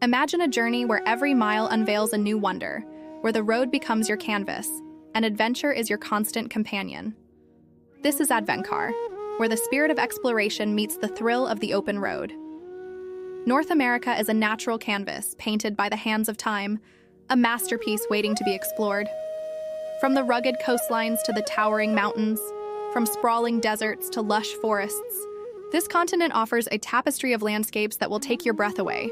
Imagine a journey where every mile unveils a new wonder, where the road becomes your canvas, and adventure is your constant companion. This is Adventure, where the spirit of exploration meets the thrill of the open road. North America is a natural canvas painted by the hands of time, a masterpiece waiting to be explored. From the rugged coastlines to the towering mountains, from sprawling deserts to lush forests, this continent offers a tapestry of landscapes that will take your breath away.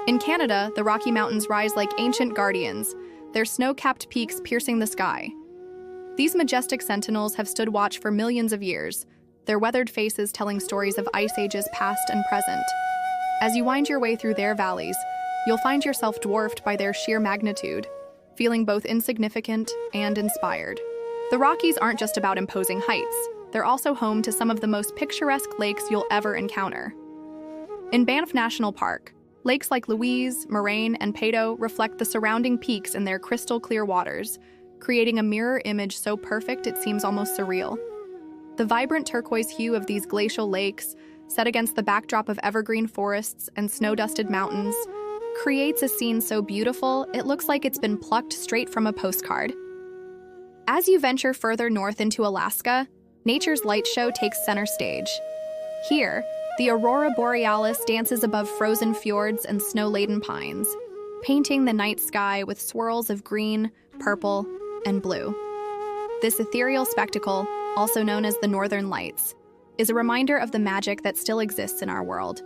In Canada, the Rocky Mountains rise like ancient guardians, their snow-capped peaks piercing the sky. These majestic sentinels have stood watch for millions of years, their weathered faces telling stories of ice ages past and present. As you wind your way through their valleys, you'll find yourself dwarfed by their sheer magnitude, feeling both insignificant and inspired. The Rockies aren't just about imposing heights, they're also home to some of the most picturesque lakes you'll ever encounter. In Banff National Park, lakes like Louise, Moraine, and Peyto reflect the surrounding peaks in their crystal-clear waters, creating a mirror image so perfect it seems almost surreal. The vibrant turquoise hue of these glacial lakes, set against the backdrop of evergreen forests and snow-dusted mountains, creates a scene so beautiful it looks like it's been plucked straight from a postcard. As you venture further north into Alaska, nature's light show takes center stage. Here, the aurora borealis dances above frozen fjords and snow-laden pines, painting the night sky with swirls of green, purple, and blue. This ethereal spectacle, also known as the Northern Lights, is a reminder of the magic that still exists in our world.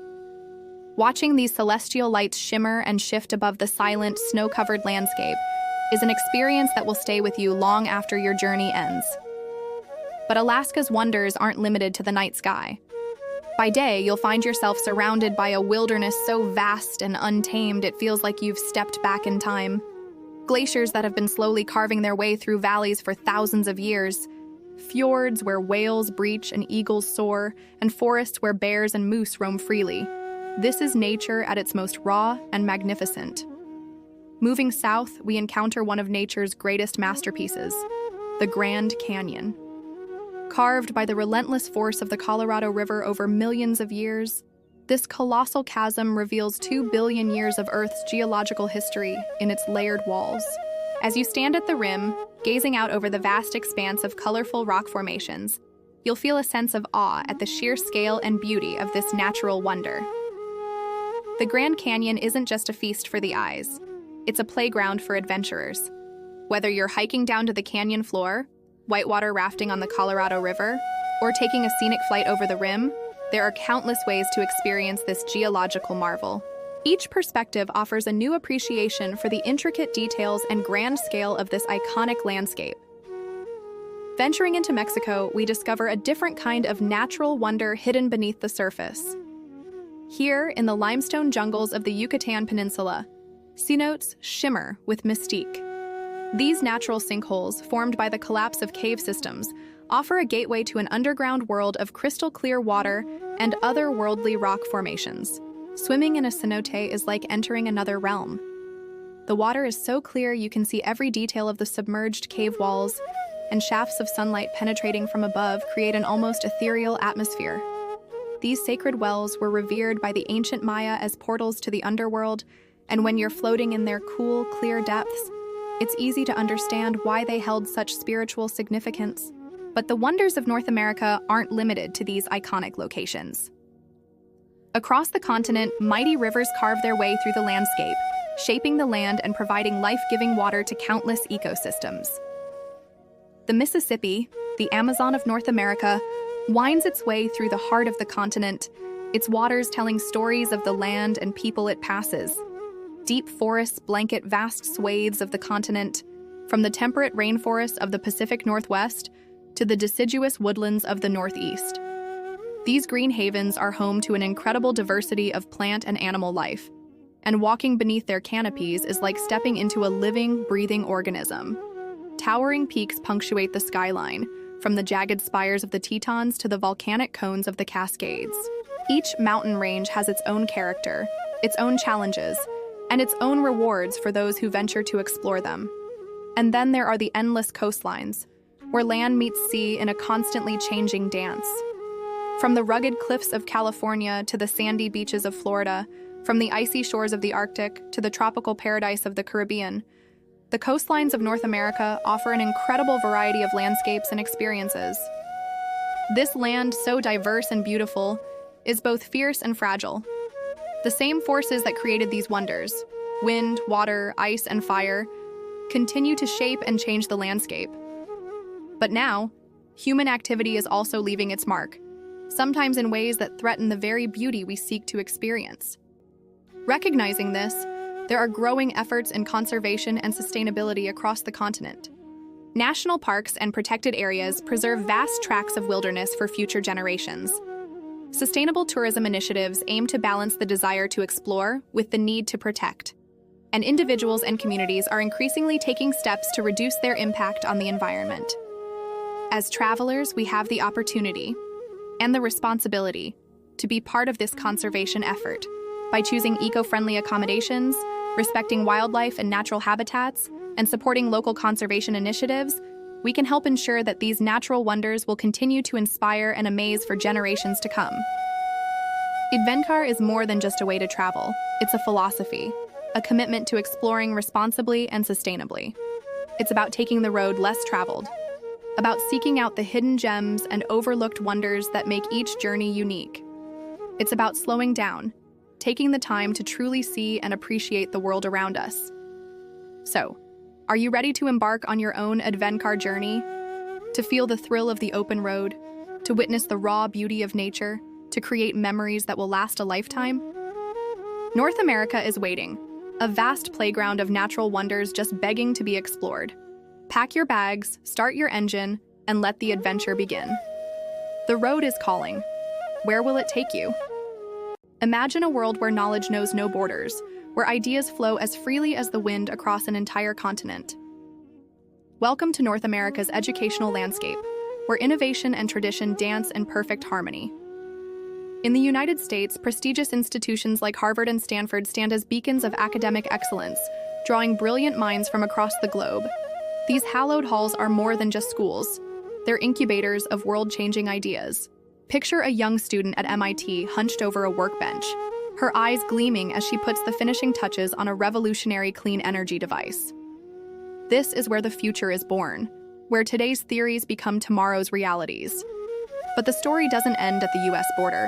Watching these celestial lights shimmer and shift above the silent, snow-covered landscape is an experience that will stay with you long after your journey ends. But Alaska's wonders aren't limited to the night sky. By day, you'll find yourself surrounded by a wilderness so vast and untamed it feels like you've stepped back in time. Glaciers that have been slowly carving their way through valleys for thousands of years, fjords where whales breach and eagles soar, and forests where bears and moose roam freely. This is nature at its most raw and magnificent. Moving south, we encounter one of nature's greatest masterpieces, the Grand Canyon. Carved by the relentless force of the Colorado River over millions of years, this colossal chasm reveals 2 billion years of Earth's geological history in its layered walls. As you stand at the rim, gazing out over the vast expanse of colorful rock formations, you'll feel a sense of awe at the sheer scale and beauty of this natural wonder. The Grand Canyon isn't just a feast for the eyes. It's a playground for adventurers. Whether you're hiking down to the canyon floor, whitewater rafting on the Colorado River, or taking a scenic flight over the rim, there are countless ways to experience this geological marvel. Each perspective offers a new appreciation for the intricate details and grand scale of this iconic landscape. Venturing into Mexico, we discover a different kind of natural wonder hidden beneath the surface. Here, in the limestone jungles of the Yucatan Peninsula, cenotes shimmer with mystique. These natural sinkholes, formed by the collapse of cave systems, offer a gateway to an underground world of crystal-clear water and otherworldly rock formations. Swimming in a cenote is like entering another realm. The water is so clear you can see every detail of the submerged cave walls, and shafts of sunlight penetrating from above create an almost ethereal atmosphere. These sacred wells were revered by the ancient Maya as portals to the underworld, and when you're floating in their cool, clear depths, it's easy to understand why they held such spiritual significance. But the wonders of North America aren't limited to these iconic locations. Across the continent, mighty rivers carve their way through the landscape, shaping the land and providing life-giving water to countless ecosystems. The Mississippi, the Amazon of North America, winds its way through the heart of the continent, its waters telling stories of the land and people it passes. Deep forests blanket vast swathes of the continent, from the temperate rainforests of the Pacific Northwest to the deciduous woodlands of the Northeast. These green havens are home to an incredible diversity of plant and animal life, and walking beneath their canopies is like stepping into a living, breathing organism. Towering peaks punctuate the skyline, from the jagged spires of the Tetons to the volcanic cones of the Cascades. Each mountain range has its own character, its own challenges, and its own rewards for those who venture to explore them. And then there are the endless coastlines, where land meets sea in a constantly changing dance. From the rugged cliffs of California to the sandy beaches of Florida, From the icy shores of the Arctic to the tropical paradise of the Caribbean, the coastlines of North America offer an incredible variety of landscapes and experiences. This land, so diverse and beautiful, is both fierce and fragile. The same forces that created these wonders, wind, water, ice, and fire, continue to shape and change the landscape. But now, human activity is also leaving its mark, sometimes in ways that threaten the very beauty we seek to experience. Recognizing this, there are growing efforts in conservation and sustainability across the continent. National parks and protected areas preserve vast tracts of wilderness for future generations. Sustainable tourism initiatives aim to balance the desire to explore with the need to protect. And individuals and communities are increasingly taking steps to reduce their impact on the environment. As travelers, we have the opportunity and the responsibility to be part of this conservation effort by choosing eco-friendly accommodations, respecting wildlife and natural habitats, and supporting local conservation initiatives. We can help ensure that these natural wonders will continue to inspire and amaze for generations to come. Adventure is more than just a way to travel. It's a philosophy, a commitment to exploring responsibly and sustainably. It's about taking the road less traveled, about seeking out the hidden gems and overlooked wonders that make each journey unique. It's about slowing down, taking the time to truly see and appreciate the world around us. So, are you ready to embark on your own adventure journey? To feel the thrill of the open road, to witness the raw beauty of nature, to create memories that will last a lifetime? North America is waiting, a vast playground of natural wonders just begging to be explored. Pack your bags, start your engine, and let the adventure begin. The road is calling. Where will it take you? Imagine a world where knowledge knows no borders, where ideas flow as freely as the wind across an entire continent. Welcome to North America's educational landscape, where innovation and tradition dance in perfect harmony. In the United States, prestigious institutions like Harvard and Stanford stand as beacons of academic excellence, drawing brilliant minds from across the globe. These hallowed halls are more than just schools. They're incubators of world-changing ideas. Picture a young student at MIT hunched over a workbench, her eyes gleaming as she puts the finishing touches on a revolutionary clean energy device. This is where the future is born, where today's theories become tomorrow's realities. But the story doesn't end at the US border.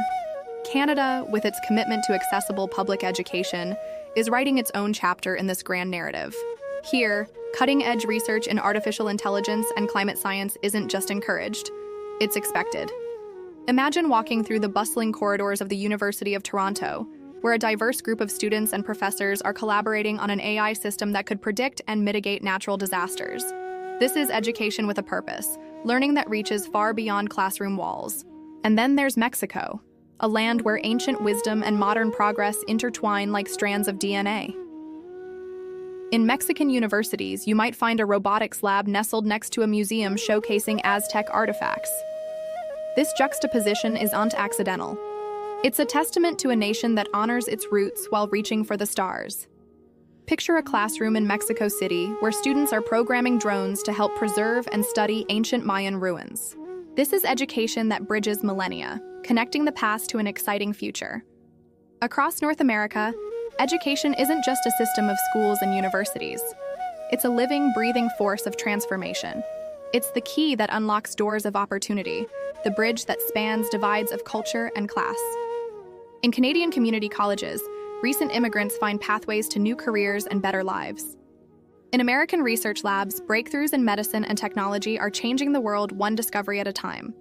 Canada, with its commitment to accessible public education, is writing its own chapter in this grand narrative. Here, cutting-edge research in artificial intelligence and climate science isn't just encouraged, it's expected. Imagine walking through the bustling corridors of the University of Toronto, where a diverse group of students and professors are collaborating on an AI system that could predict and mitigate natural disasters. This is education with a purpose, learning that reaches far beyond classroom walls. And then there's Mexico, a land where ancient wisdom and modern progress intertwine like strands of DNA. In Mexican universities, you might find a robotics lab nestled next to a museum showcasing Aztec artifacts. This juxtaposition isn't accidental. It's a testament to a nation that honors its roots while reaching for the stars. Picture a classroom in Mexico City where students are programming drones to help preserve and study ancient Mayan ruins. This is education that bridges millennia, connecting the past to an exciting future. Across North America, education isn't just a system of schools and universities. It's a living, breathing force of transformation. It's the key that unlocks doors of opportunity, the bridge that spans divides of culture and class. In Canadian community colleges, recent immigrants find pathways to new careers and better lives. In American research labs, breakthroughs in medicine and technology are changing the world one discovery at a time.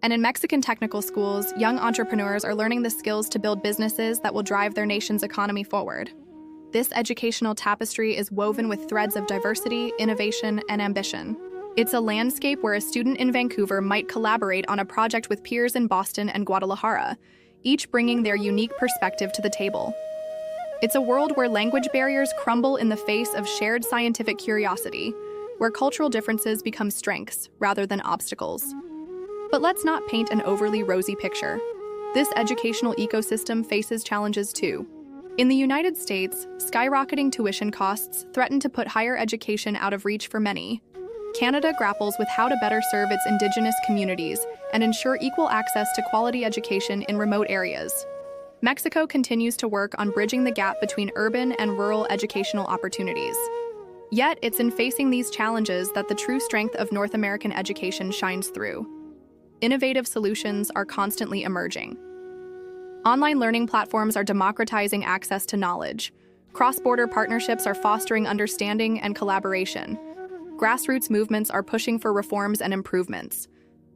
And in Mexican technical schools, young entrepreneurs are learning the skills to build businesses that will drive their nation's economy forward. This educational tapestry is woven with threads of diversity, innovation, and ambition. It's a landscape where a student in Vancouver might collaborate on a project with peers in Boston and Guadalajara, each bringing their unique perspective to the table. It's a world where language barriers crumble in the face of shared scientific curiosity, where cultural differences become strengths rather than obstacles. But let's not paint an overly rosy picture. This educational ecosystem faces challenges too. In the United States, skyrocketing tuition costs threaten to put higher education out of reach for many. Canada grapples with how to better serve its Indigenous communities and ensure equal access to quality education in remote areas. Mexico continues to work on bridging the gap between urban and rural educational opportunities. Yet, it's in facing these challenges that the true strength of North American education shines through. Innovative solutions are constantly emerging. Online learning platforms are democratizing access to knowledge. Cross-border partnerships are fostering understanding and collaboration. Grassroots movements are pushing for reforms and improvements.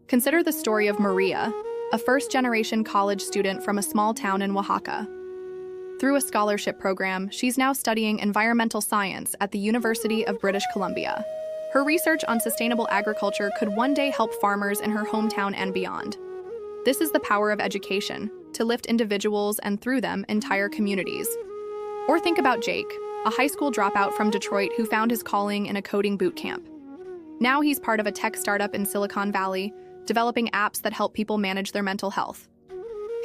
Consider the story of Maria, a first-generation college student from a small town in Oaxaca. Through a scholarship program, she's now studying environmental science at the University of British Columbia. Her research on sustainable agriculture could one day help farmers in her hometown and beyond. This is the power of education, to lift individuals and through them, entire communities. Or think about Jake, a high school dropout from Detroit who found his calling in a coding boot camp. Now he's part of a tech startup in Silicon Valley, developing apps that help people manage their mental health.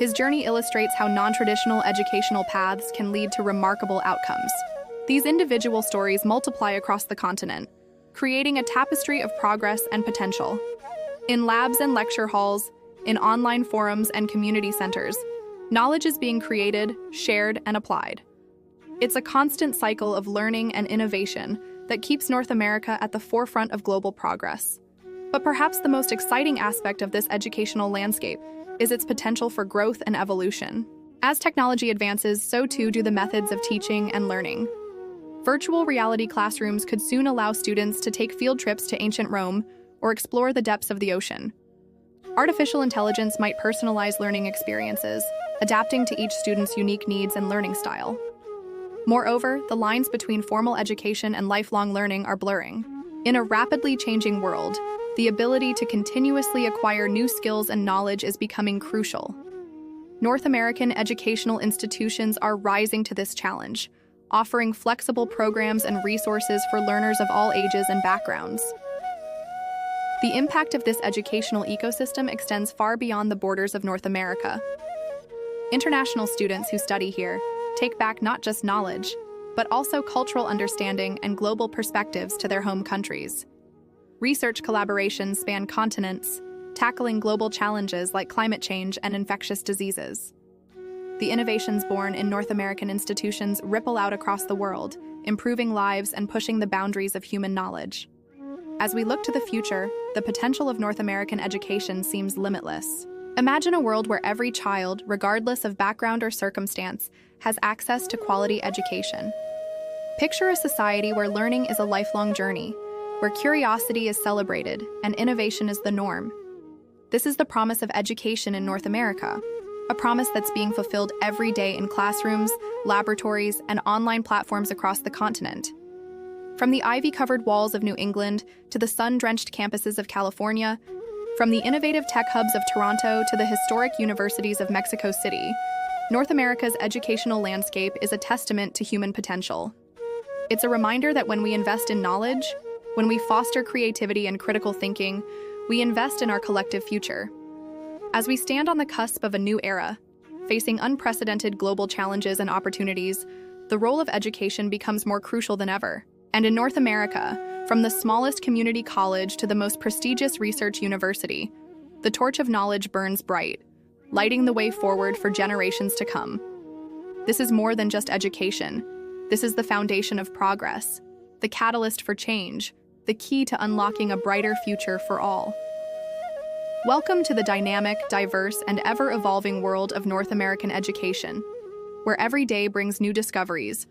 His journey illustrates how non-traditional educational paths can lead to remarkable outcomes. These individual stories multiply across the continent, creating a tapestry of progress and potential. In labs and lecture halls, in online forums and community centers, knowledge is being created, shared, and applied. It's a constant cycle of learning and innovation that keeps North America at the forefront of global progress. But perhaps the most exciting aspect of this educational landscape is its potential for growth and evolution. As technology advances, so too do the methods of teaching and learning. Virtual reality classrooms could soon allow students to take field trips to ancient Rome or explore the depths of the ocean. Artificial intelligence might personalize learning experiences, adapting to each student's unique needs and learning style. Moreover, the lines between formal education and lifelong learning are blurring. In a rapidly changing world, the ability to continuously acquire new skills and knowledge is becoming crucial. North American educational institutions are rising to this challenge, offering flexible programs and resources for learners of all ages and backgrounds. The impact of this educational ecosystem extends far beyond the borders of North America. International students who study here take back not just knowledge, but also cultural understanding and global perspectives to their home countries. Research collaborations span continents, tackling global challenges like climate change and infectious diseases. The innovations born in North American institutions ripple out across the world, improving lives and pushing the boundaries of human knowledge. As we look to the future, the potential of North American education seems limitless. Imagine a world where every child, regardless of background or circumstance, has access to quality education. Picture a society where learning is a lifelong journey, where curiosity is celebrated and innovation is the norm. This is the promise of education in North America, a promise that's being fulfilled every day in classrooms, laboratories, and online platforms across the continent. From the ivy-covered walls of New England to the sun-drenched campuses of California, from the innovative tech hubs of Toronto to the historic universities of Mexico City, North America's educational landscape is a testament to human potential. It's a reminder that when we invest in knowledge, when we foster creativity and critical thinking, we invest in our collective future. As we stand on the cusp of a new era, facing unprecedented global challenges and opportunities, the role of education becomes more crucial than ever. And in North America, from the smallest community college to the most prestigious research university, the torch of knowledge burns bright, lighting the way forward for generations to come. This is more than just education. This is the foundation of progress, the catalyst for change, the key to unlocking a brighter future for all. Welcome to the dynamic, diverse, and ever-evolving world of North American education, where every day brings new discoveries,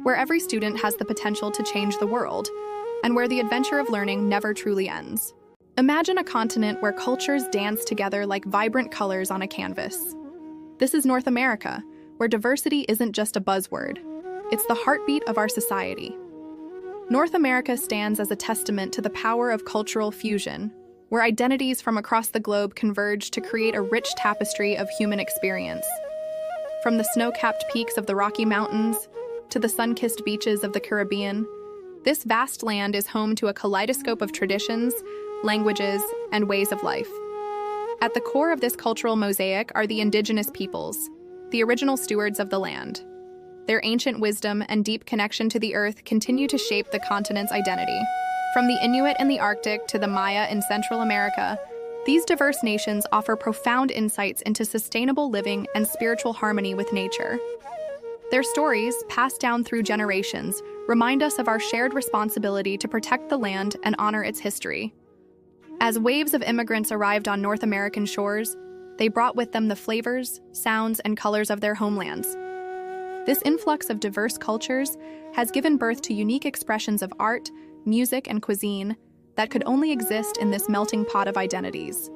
where every student has the potential to change the world, and where the adventure of learning never truly ends. Imagine a continent where cultures dance together like vibrant colors on a canvas. This is North America, where diversity isn't just a buzzword. It's the heartbeat of our society. North America stands as a testament to the power of cultural fusion, where identities from across the globe converge to create a rich tapestry of human experience. From the snow-capped peaks of the Rocky Mountains to the sun-kissed beaches of the Caribbean, this vast land is home to a kaleidoscope of traditions, languages, and ways of life. At the core of this cultural mosaic are the indigenous peoples, the original stewards of the land. Their ancient wisdom and deep connection to the earth continue to shape the continent's identity. From the Inuit in the Arctic to the Maya in Central America, These diverse nations offer profound insights into sustainable living and spiritual harmony with nature. Their stories, passed down through generations, remind us of our shared responsibility to protect the land and honor its history. As waves of immigrants arrived on North American shores, they brought with them the flavors, sounds, and colors of their homelands. This influx of diverse cultures has given birth to unique expressions of art, music, and cuisine that could only exist in this melting pot of identities.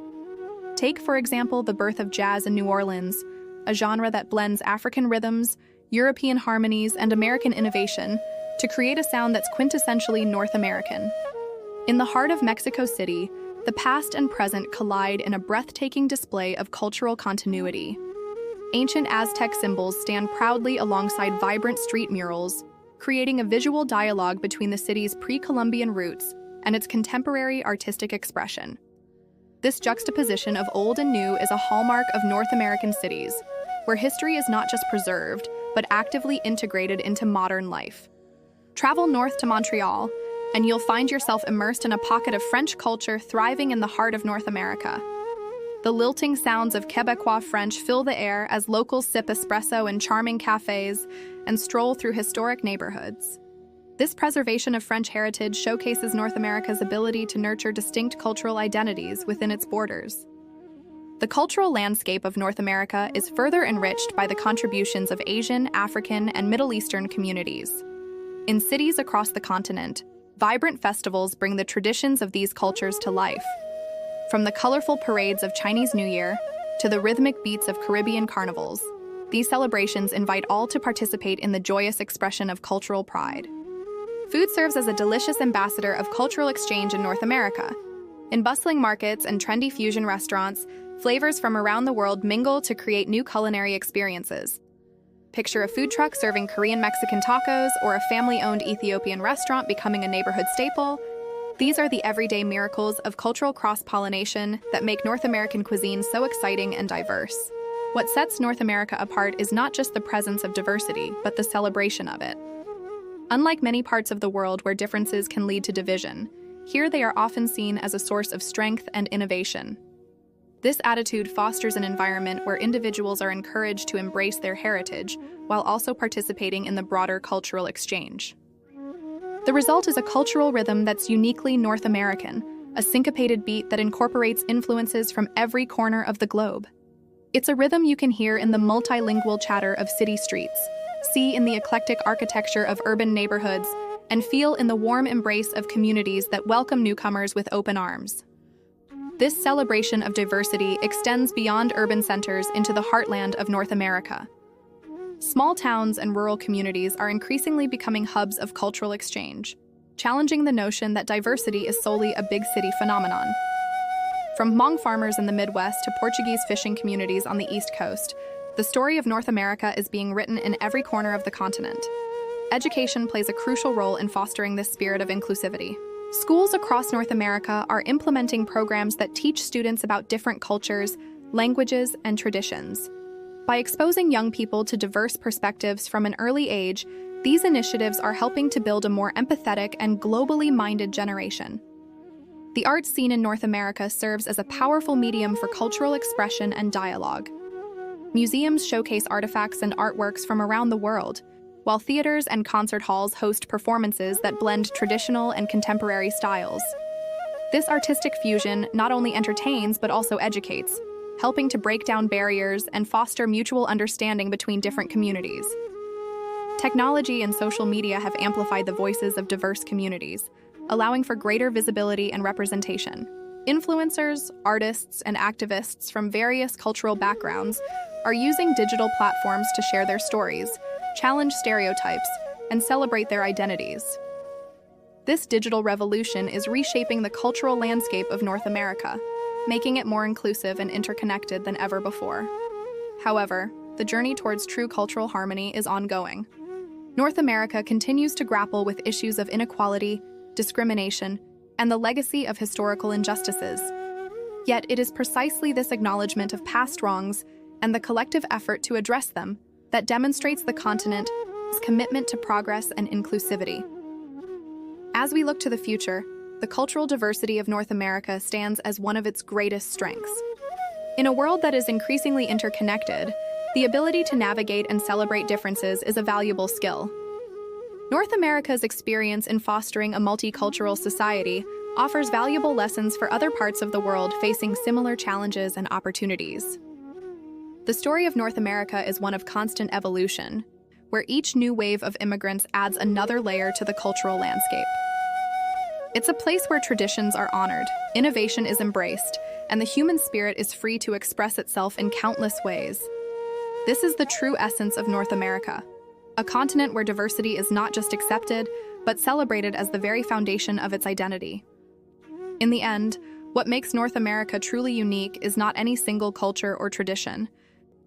Take, for example, the birth of jazz in New Orleans, a genre that blends African rhythms, European harmonies, and American innovation to create a sound that's quintessentially North American. In the heart of Mexico City, the past and present collide in a breathtaking display of cultural continuity. Ancient Aztec symbols stand proudly alongside vibrant street murals, creating a visual dialogue between the city's pre-Columbian roots and its contemporary artistic expression. This juxtaposition of old and new is a hallmark of North American cities, where history is not just preserved, but actively integrated into modern life. Travel north to Montreal, and you'll find yourself immersed in a pocket of French culture thriving in the heart of North America. The lilting sounds of Quebecois French fill the air as locals sip espresso in charming cafes and stroll through historic neighborhoods. This preservation of French heritage showcases North America's ability to nurture distinct cultural identities within its borders. The cultural landscape of North America is further enriched by the contributions of Asian, African, and Middle Eastern communities. In cities across the continent, vibrant festivals bring the traditions of these cultures to life. From the colorful parades of Chinese New Year to the rhythmic beats of Caribbean carnivals, these celebrations invite all to participate in the joyous expression of cultural pride. Food serves as a delicious ambassador of cultural exchange in North America. In bustling markets and trendy fusion restaurants, flavors from around the world mingle to create new culinary experiences. Picture a food truck serving Korean-Mexican tacos or a family-owned Ethiopian restaurant becoming a neighborhood staple. These are the everyday miracles of cultural cross-pollination that make North American cuisine so exciting and diverse. What sets North America apart is not just the presence of diversity, but the celebration of it. Unlike many parts of the world where differences can lead to division, here they are often seen as a source of strength and innovation. This attitude fosters an environment where individuals are encouraged to embrace their heritage while also participating in the broader cultural exchange. The result is a cultural rhythm that's uniquely North American, a syncopated beat that incorporates influences from every corner of the globe. It's a rhythm you can hear in the multilingual chatter of city streets, see in the eclectic architecture of urban neighborhoods, and feel in the warm embrace of communities that welcome newcomers with open arms. This celebration of diversity extends beyond urban centers into the heartland of North America. Small towns and rural communities are increasingly becoming hubs of cultural exchange, challenging the notion that diversity is solely a big city phenomenon. From Hmong farmers in the Midwest to Portuguese fishing communities on the East Coast, the story of North America is being written in every corner of the continent. Education plays a crucial role in fostering this spirit of inclusivity. Schools across North America are implementing programs that teach students about different cultures, languages, and traditions. By exposing young people to diverse perspectives from an early age, these initiatives are helping to build a more empathetic and globally minded generation. The arts scene in North America serves as a powerful medium for cultural expression and dialogue. Museums showcase artifacts and artworks from around the world, while theaters and concert halls host performances that blend traditional and contemporary styles. This artistic fusion not only entertains but also educates, helping to break down barriers and foster mutual understanding between different communities. Technology and social media have amplified the voices of diverse communities, allowing for greater visibility and representation. Influencers, artists, and activists from various cultural backgrounds are using digital platforms to share their stories, challenge stereotypes, and celebrate their identities. This digital revolution is reshaping the cultural landscape of North America, making it more inclusive and interconnected than ever before. However, the journey towards true cultural harmony is ongoing. North America continues to grapple with issues of inequality, discrimination, and the legacy of historical injustices. Yet it is precisely this acknowledgement of past wrongs and the collective effort to address them that demonstrates the continent's commitment to progress and inclusivity. As we look to the future, the cultural diversity of North America stands as one of its greatest strengths. In a world that is increasingly interconnected, the ability to navigate and celebrate differences is a valuable skill. North America's experience in fostering a multicultural society offers valuable lessons for other parts of the world facing similar challenges and opportunities. The story of North America is one of constant evolution, where each new wave of immigrants adds another layer to the cultural landscape. It's a place where traditions are honored, innovation is embraced, and the human spirit is free to express itself in countless ways. This is the true essence of North America, a continent where diversity is not just accepted, but celebrated as the very foundation of its identity. In the end, what makes North America truly unique is not any single culture or tradition,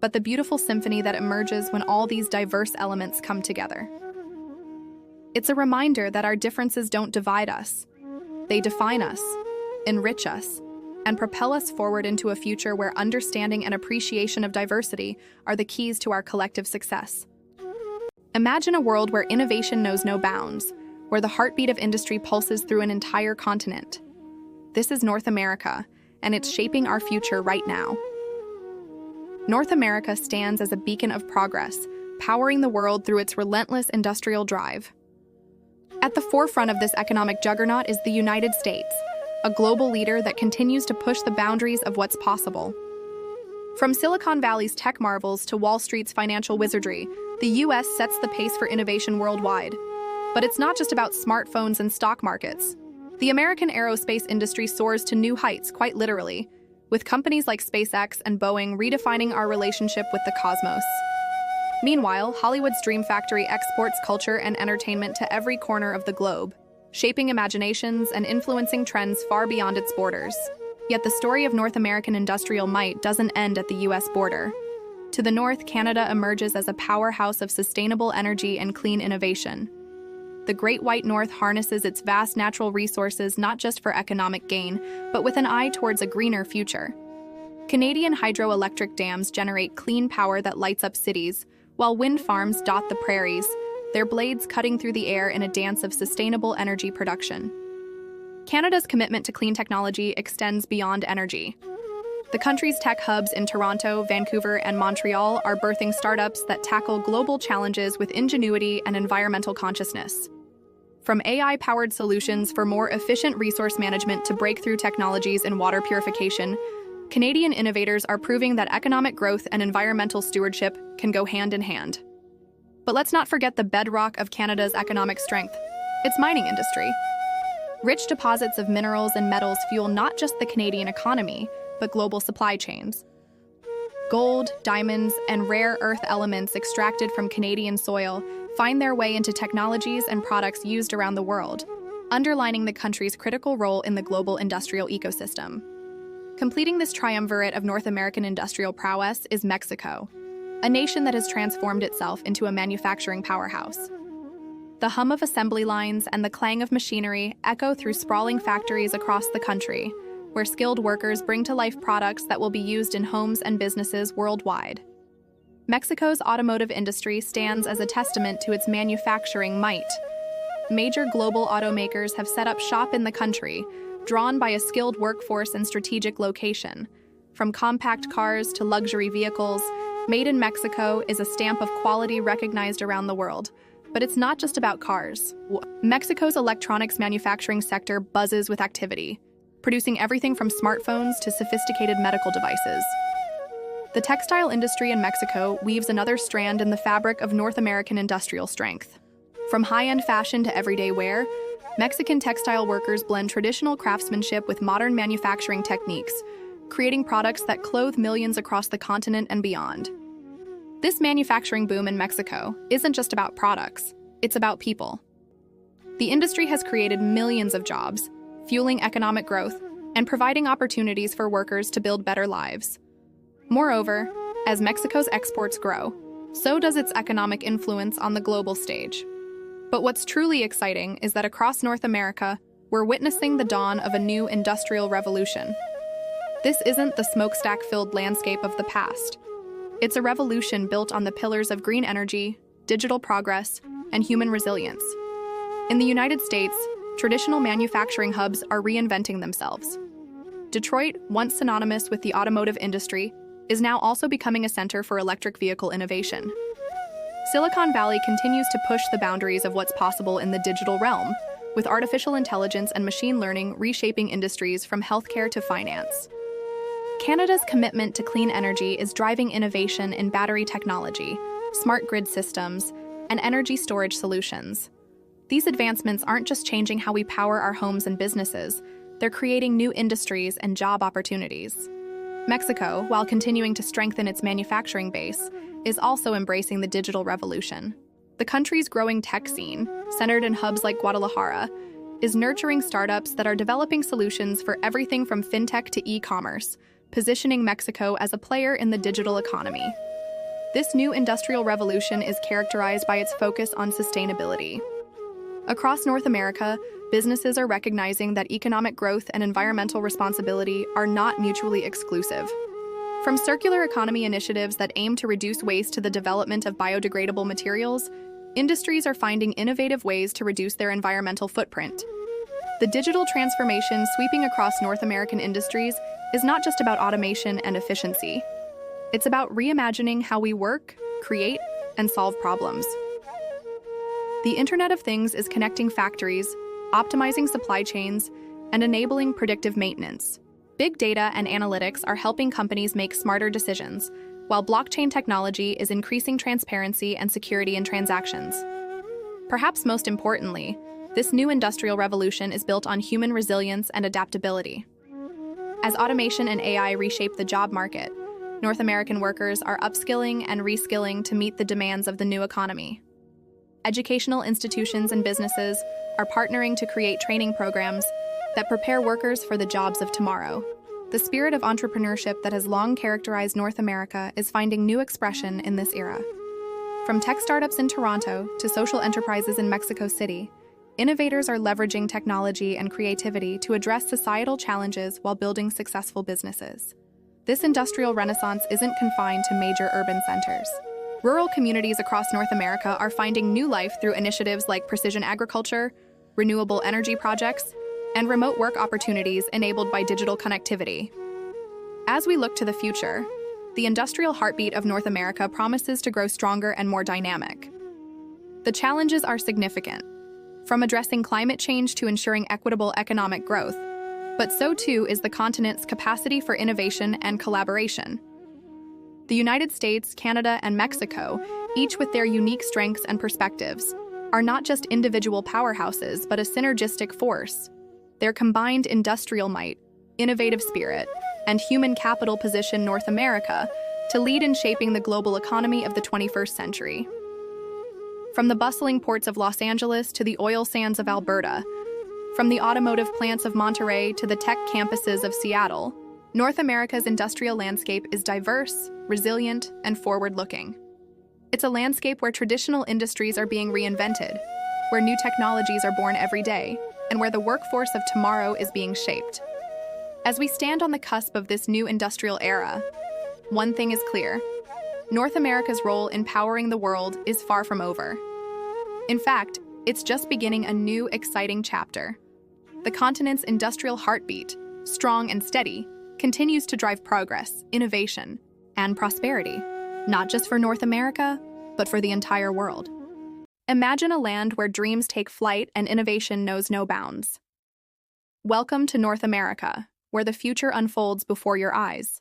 but the beautiful symphony that emerges when all these diverse elements come together. It's a reminder that our differences don't divide us. They define us, enrich us, and propel us forward into a future where understanding and appreciation of diversity are the keys to our collective success. Imagine a world where innovation knows no bounds, where the heartbeat of industry pulses through an entire continent. This is North America, and it's shaping our future right now. North America stands as a beacon of progress, powering the world through its relentless industrial drive. At the forefront of this economic juggernaut is the United States, a global leader that continues to push the boundaries of what's possible. From Silicon Valley's tech marvels to Wall Street's financial wizardry, the U.S. sets the pace for innovation worldwide. But it's not just about smartphones and stock markets. The American aerospace industry soars to new heights, quite literally, with companies like SpaceX and Boeing redefining our relationship with the cosmos. Meanwhile, Hollywood's Dream Factory exports culture and entertainment to every corner of the globe, shaping imaginations and influencing trends far beyond its borders. Yet the story of North American industrial might doesn't end at the U.S. border. To the north, Canada emerges as a powerhouse of sustainable energy and clean innovation. The Great White North harnesses its vast natural resources not just for economic gain, but with an eye towards a greener future. Canadian hydroelectric dams generate clean power that lights up cities, while wind farms dot the prairies, their blades cutting through the air in a dance of sustainable energy production. Canada's commitment to clean technology extends beyond energy. The country's tech hubs in Toronto, Vancouver, and Montreal are birthing startups that tackle global challenges with ingenuity and environmental consciousness. From AI-powered solutions for more efficient resource management to breakthrough technologies in water purification, Canadian innovators are proving that economic growth and environmental stewardship can go hand in hand. But let's not forget the bedrock of Canada's economic strength, its mining industry. Rich deposits of minerals and metals fuel not just the Canadian economy, but global supply chains. Gold, diamonds, and rare earth elements extracted from Canadian soil find their way into technologies and products used around the world, underlining the country's critical role in the global industrial ecosystem. Completing this triumvirate of North American industrial prowess is Mexico, a nation that has transformed itself into a manufacturing powerhouse. The hum of assembly lines and the clang of machinery echo through sprawling factories across the country, where skilled workers bring to life products that will be used in homes and businesses worldwide. Mexico's automotive industry stands as a testament to its manufacturing might. Major global automakers have set up shop in the country, drawn by a skilled workforce and strategic location. From compact cars to luxury vehicles, Made in Mexico is a stamp of quality recognized around the world. But it's not just about cars. Mexico's electronics manufacturing sector buzzes with activity, producing everything from smartphones to sophisticated medical devices. The textile industry in Mexico weaves another strand in the fabric of North American industrial strength. From high-end fashion to everyday wear, Mexican textile workers blend traditional craftsmanship with modern manufacturing techniques, creating products that clothe millions across the continent and beyond. This manufacturing boom in Mexico isn't just about products, it's about people. The industry has created millions of jobs, fueling economic growth and providing opportunities for workers to build better lives. Moreover, as Mexico's exports grow, so does its economic influence on the global stage. But what's truly exciting is that across North America, we're witnessing the dawn of a new industrial revolution. This isn't the smokestack-filled landscape of the past. It's a revolution built on the pillars of green energy, digital progress, and human resilience. In the United States, traditional manufacturing hubs are reinventing themselves. Detroit, once synonymous with the automotive industry, is now also becoming a center for electric vehicle innovation. Silicon Valley continues to push the boundaries of what's possible in the digital realm, with artificial intelligence and machine learning reshaping industries from healthcare to finance. Canada's commitment to clean energy is driving innovation in battery technology, smart grid systems, and energy storage solutions. These advancements aren't just changing how we power our homes and businesses, they're creating new industries and job opportunities. Mexico, while continuing to strengthen its manufacturing base, is also embracing the digital revolution. The country's growing tech scene, centered in hubs like Guadalajara, is nurturing startups that are developing solutions for everything from fintech to e-commerce, positioning Mexico as a player in the digital economy. This new industrial revolution is characterized by its focus on sustainability. Across North America, businesses are recognizing that economic growth and environmental responsibility are not mutually exclusive. From circular economy initiatives that aim to reduce waste to the development of biodegradable materials, industries are finding innovative ways to reduce their environmental footprint. The digital transformation sweeping across North American industries is not just about automation and efficiency. It's about reimagining how we work, create, and solve problems. The Internet of Things is connecting factories, optimizing supply chains, and enabling predictive maintenance. Big data and analytics are helping companies make smarter decisions, while blockchain technology is increasing transparency and security in transactions. Perhaps most importantly, this new industrial revolution is built on human resilience and adaptability. As automation and AI reshape the job market, North American workers are upskilling and reskilling to meet the demands of the new economy. Educational institutions and businesses are partnering to create training programs that prepare workers for the jobs of tomorrow. The spirit of entrepreneurship that has long characterized North America is finding new expression in this era. From tech startups in Toronto to social enterprises in Mexico City, innovators are leveraging technology and creativity to address societal challenges while building successful businesses. This industrial renaissance isn't confined to major urban centers. Rural communities across North America are finding new life through initiatives like precision agriculture, renewable energy projects, and remote work opportunities enabled by digital connectivity. As we look to the future, the industrial heartbeat of North America promises to grow stronger and more dynamic. The challenges are significant, from addressing climate change to ensuring equitable economic growth, but so too is the continent's capacity for innovation and collaboration. The United States, Canada, and Mexico, each with their unique strengths and perspectives, are not just individual powerhouses but a synergistic force. Their combined industrial might, innovative spirit, and human capital position North America to lead in shaping the global economy of the 21st century. From the bustling ports of Los Angeles to the oil sands of Alberta, from the automotive plants of Monterey to the tech campuses of Seattle, North America's industrial landscape is diverse, resilient, and forward-looking. It's a landscape where traditional industries are being reinvented, where new technologies are born every day, and where the workforce of tomorrow is being shaped. As we stand on the cusp of this new industrial era, one thing is clear: North America's role in powering the world is far from over. In fact, it's just beginning a new, exciting chapter. The continent's industrial heartbeat, strong and steady, continues to drive progress, innovation, and prosperity, not just for North America, but for the entire world. Imagine a land where dreams take flight and innovation knows no bounds. Welcome to North America, where the future unfolds before your eyes.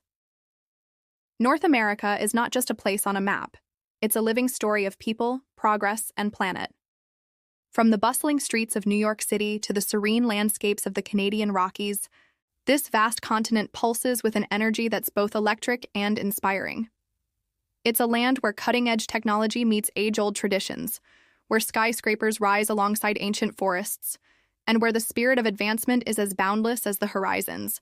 North America is not just a place on a map. It's a living story of people, progress, and planet. From the bustling streets of New York City to the serene landscapes of the Canadian Rockies, this vast continent pulses with an energy that's both electric and inspiring. It's a land where cutting-edge technology meets age-old traditions, where skyscrapers rise alongside ancient forests, and where the spirit of advancement is as boundless as the horizons.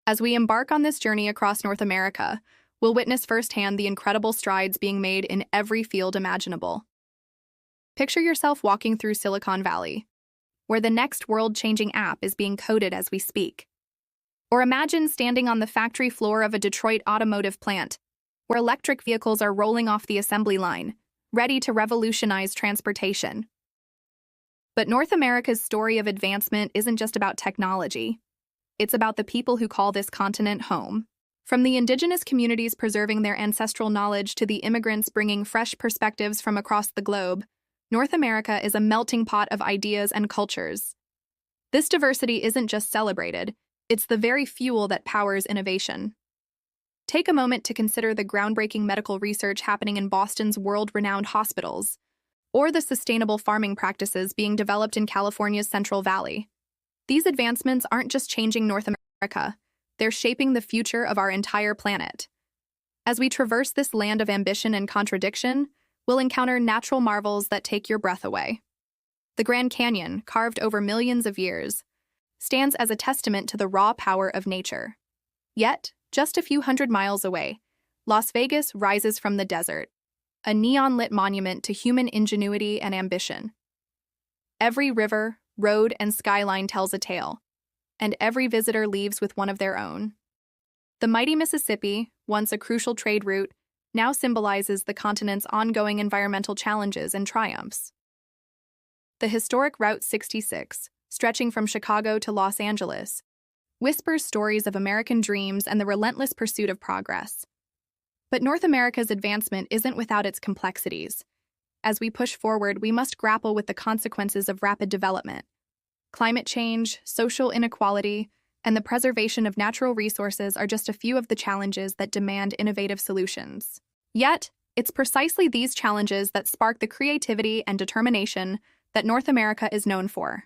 As we embark on this journey across North America, we'll witness firsthand the incredible strides being made in every field imaginable. Picture yourself walking through Silicon Valley, where the next world-changing app is being coded as we speak. Or imagine standing on the factory floor of a Detroit automotive plant, where electric vehicles are rolling off the assembly line, ready to revolutionize transportation. But North America's story of advancement isn't just about technology. It's about the people who call this continent home. From the indigenous communities preserving their ancestral knowledge to the immigrants bringing fresh perspectives from across the globe, North America is a melting pot of ideas and cultures. This diversity isn't just celebrated, it's the very fuel that powers innovation. Take a moment to consider the groundbreaking medical research happening in Boston's world-renowned hospitals, or the sustainable farming practices being developed in California's Central Valley. These advancements aren't just changing North America, they're shaping the future of our entire planet. As we traverse this land of ambition and contradiction, we'll encounter natural marvels that take your breath away. The Grand Canyon, carved over millions of years, stands as a testament to the raw power of nature. Yet, just a few hundred miles away, Las Vegas rises from the desert, a neon-lit monument to human ingenuity and ambition. Every river, road, and skyline tells a tale, and every visitor leaves with one of their own. The mighty Mississippi, once a crucial trade route, now symbolizes the continent's ongoing environmental challenges and triumphs. The historic Route 66, stretching from Chicago to Los Angeles, whispers stories of American dreams and the relentless pursuit of progress. But North America's advancement isn't without its complexities. As we push forward, we must grapple with the consequences of rapid development. Climate change, social inequality, and the preservation of natural resources are just a few of the challenges that demand innovative solutions. Yet, it's precisely these challenges that spark the creativity and determination that North America is known for.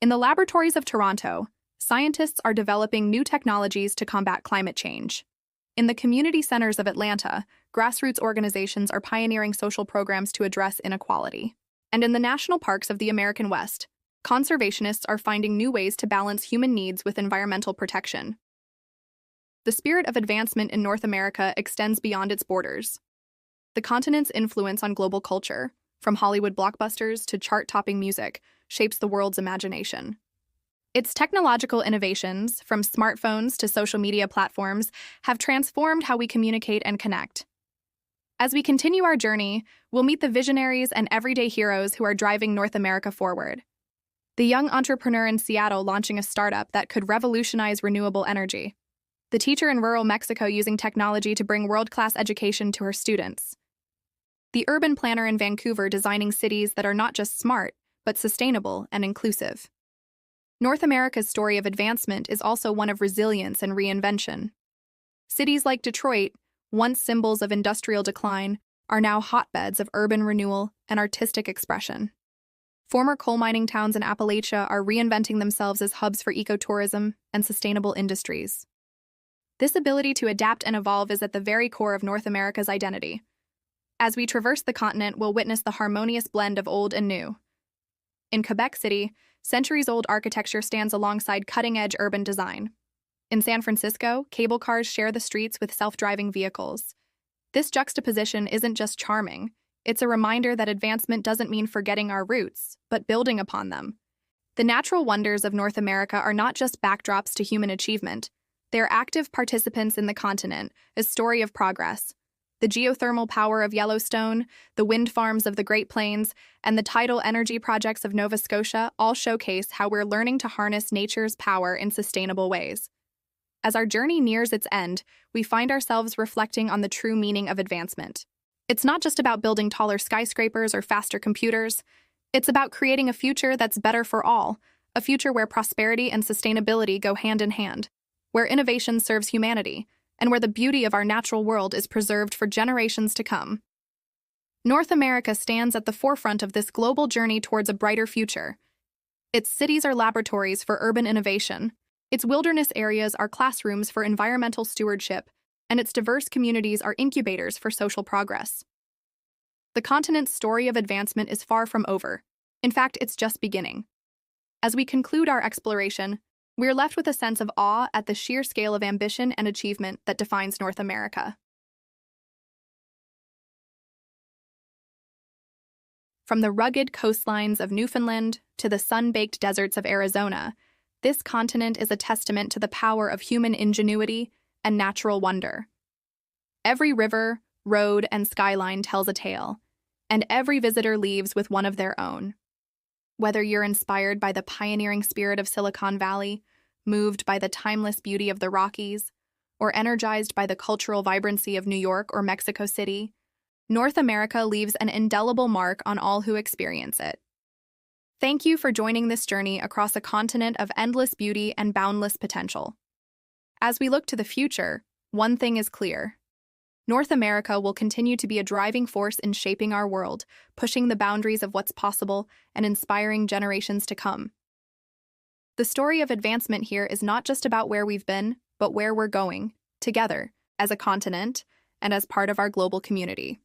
In the laboratories of Toronto, scientists are developing new technologies to combat climate change. In the community centers of Atlanta, grassroots organizations are pioneering social programs to address inequality. And in the national parks of the American West, conservationists are finding new ways to balance human needs with environmental protection. The spirit of advancement in North America extends beyond its borders. The continent's influence on global culture, from Hollywood blockbusters to chart-topping music, shapes the world's imagination. Its technological innovations, from smartphones to social media platforms, have transformed how we communicate and connect. As we continue our journey, we'll meet the visionaries and everyday heroes who are driving North America forward. The young entrepreneur in Seattle launching a startup that could revolutionize renewable energy. The teacher in rural Mexico using technology to bring world-class education to her students. The urban planner in Vancouver designing cities that are not just smart, but sustainable and inclusive. North America's story of advancement is also one of resilience and reinvention. Cities like Detroit, once symbols of industrial decline, are now hotbeds of urban renewal and artistic expression. Former coal mining towns in Appalachia are reinventing themselves as hubs for ecotourism and sustainable industries. This ability to adapt and evolve is at the very core of North America's identity. As we traverse the continent, we'll witness the harmonious blend of old and new. In Quebec City, centuries-old architecture stands alongside cutting-edge urban design. In San Francisco, cable cars share the streets with self-driving vehicles. This juxtaposition isn't just charming, it's a reminder that advancement doesn't mean forgetting our roots, but building upon them. The natural wonders of North America are not just backdrops to human achievement, they're active participants in the continent, a story of progress. The geothermal power of Yellowstone, the wind farms of the Great Plains, and the tidal energy projects of Nova Scotia all showcase how we're learning to harness nature's power in sustainable ways. As our journey nears its end, we find ourselves reflecting on the true meaning of advancement. It's not just about building taller skyscrapers or faster computers. It's about creating a future that's better for all, a future where prosperity and sustainability go hand in hand, where innovation serves humanity, and where the beauty of our natural world is preserved for generations to come. North America stands at the forefront of this global journey towards a brighter future. Its cities are laboratories for urban innovation, its wilderness areas are classrooms for environmental stewardship, and its diverse communities are incubators for social progress. The continent's story of advancement is far from over. In fact, it's just beginning. As we conclude our exploration, we're left with a sense of awe at the sheer scale of ambition and achievement that defines North America. From the rugged coastlines of Newfoundland to the sun-baked deserts of Arizona, this continent is a testament to the power of human ingenuity and natural wonder. Every river, road, and skyline tells a tale, and every visitor leaves with one of their own. Whether you're inspired by the pioneering spirit of Silicon Valley, moved by the timeless beauty of the Rockies, or energized by the cultural vibrancy of New York or Mexico City, North America leaves an indelible mark on all who experience it. Thank you for joining this journey across a continent of endless beauty and boundless potential. As we look to the future, one thing is clear. North America will continue to be a driving force in shaping our world, pushing the boundaries of what's possible and inspiring generations to come. The story of advancement here is not just about where we've been, but where we're going, together, as a continent, and as part of our global community.